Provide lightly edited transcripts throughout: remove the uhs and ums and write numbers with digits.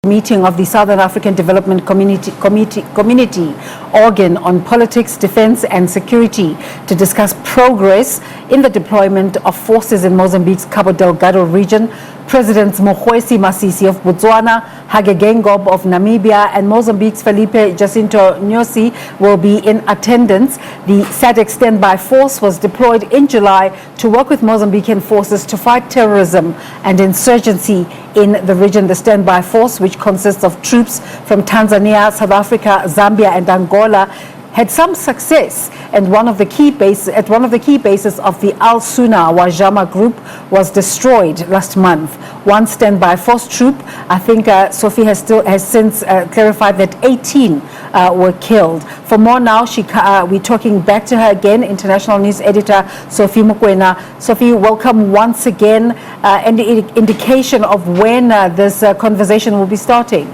Meeting of the Southern African Development Community organ on politics, defense and security to discuss progress in the deployment of forces in Mozambique's Cabo Delgado region. Presidents Mokgweetsi Masisi of Botswana, Hage Geingob of Namibia and Mozambique's Filipe Jacinto will be in attendance. The SADC Standby Force was deployed in July to work with Mozambican forces to fight terrorism and insurgency in the region. The Standby Force, which consists of troops from Tanzania, South Africa, Zambia and Angola, had some success, and one of the key bases of the Al Suna Wajama group was destroyed last month. One standby force troop, I think Sophie has since clarified that 18 were killed. For more now, we're talking back to her again, international news editor Sophie Mokoena. Sophie, welcome once again. Any indication of when this conversation will be starting?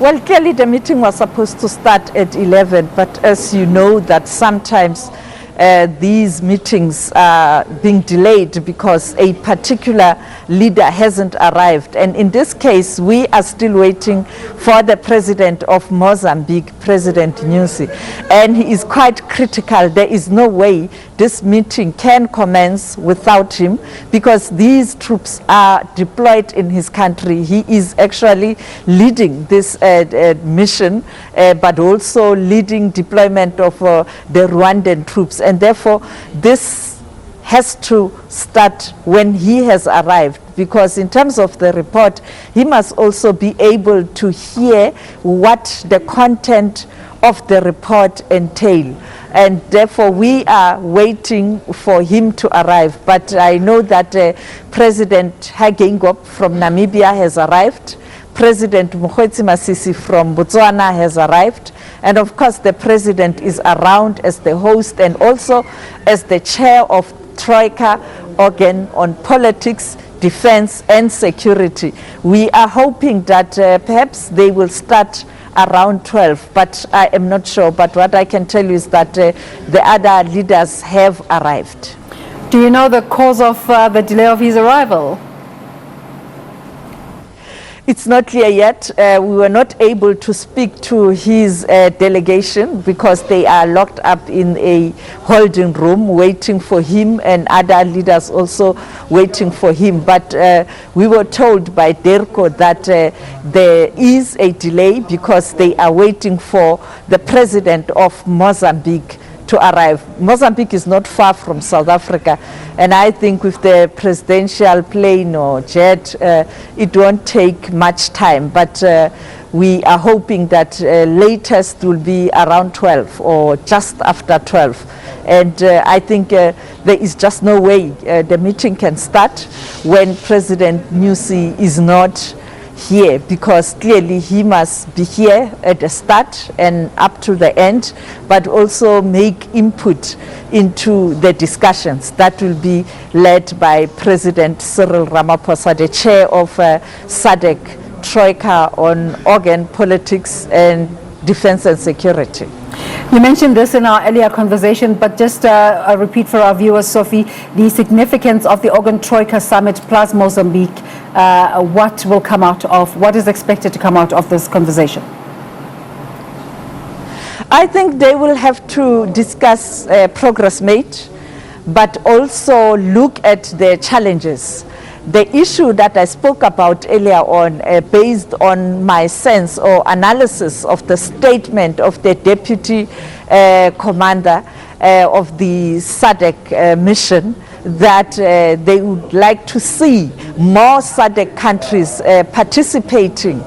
Well, clearly the meeting was supposed to start at 11, but as you know that sometimes these meetings are being delayed because a particular leader hasn't arrived. And in this case, we are still waiting for the president of Mozambique, President Nyusi. And he is quite critical. There is no way this meeting can commence without him because these troops are deployed in his country. He is actually leading this mission, but also leading deployment of the Rwandan troops. And therefore, this has to start when he has arrived, because in terms of the report, he must also be able to hear what the content of the report entail. And therefore, we are waiting for him to arrive. But I know that President Geingob from Namibia has arrived. President Mokgweetsi Masisi from Botswana has arrived. And of course, the president is around as the host and also as the chair of Troika organ on politics, defense and security. We are hoping that perhaps they will start around 12, but I am not sure. But what I can tell you is that the other leaders have arrived. Do you know the cause of the delay of his arrival? It's not clear yet. We were not able to speak to his delegation because they are locked up in a holding room waiting for him, and other leaders also waiting for him. But we were told by DERCO that there is a delay because they are waiting for the president of Mozambique to arrive. Mozambique is not far from South Africa, and I think with the presidential plane or jet, it won't take much time. But we are hoping that latest will be around 12 or just after 12. And I think there is just no way the meeting can start when President Nyusi is not here, because clearly he must be here at the start and up to the end, but also make input into the discussions that will be led by President Cyril Ramaphosa, the chair of SADC Troika on organ politics and defense and security. You mentioned this in our earlier conversation, but just a repeat for our viewers, Sophie, the significance of the Organ Troika Summit plus Mozambique, what will come out of, what is expected to come out of this conversation? I think they will have to discuss progress made, but also look at the challenges. The issue that I spoke about earlier on, based on my sense or analysis of the statement of the deputy commander of the SADC mission, that they would like to see more SADC countries participating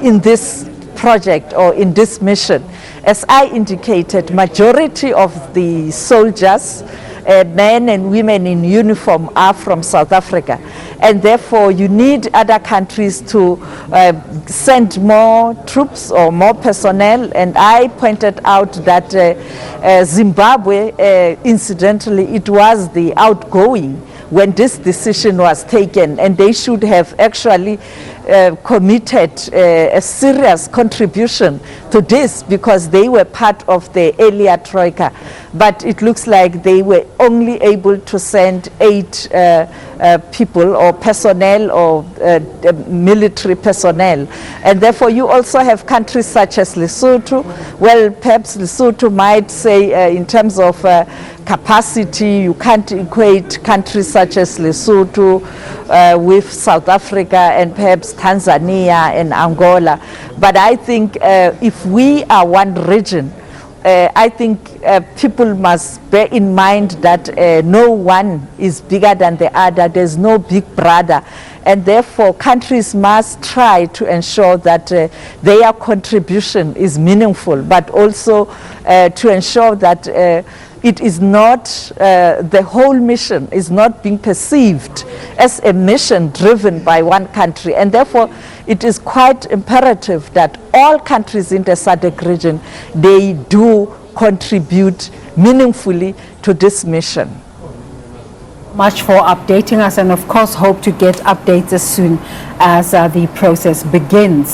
in this project or in this mission. As I indicated, majority of the soldiers, men and women in uniform, are from South Africa, and therefore you need other countries to send more troops or more personnel. And I pointed out that Zimbabwe, incidentally, it was the outgoing when this decision was taken, and they should have actually committed a serious contribution to this because they were part of the earlier Troika. But it looks like they were only able to send 8 people or personnel or military personnel. And therefore you also have countries such as Lesotho. Well, perhaps Lesotho might say in terms of capacity, you can't equate countries such as Lesotho with South Africa and perhaps Tanzania and Angola. But I think if we are one region, I think people must bear in mind that no one is bigger than the other. There's no big brother. And therefore, countries must try to ensure that their contribution is meaningful, but also to ensure that it is not, the whole mission is not being perceived as a mission driven by one country. And therefore, it is quite imperative that all countries in the SADC region, they do contribute meaningfully to this mission. Much for updating us, and of course hope to get updates as soon as the process begins.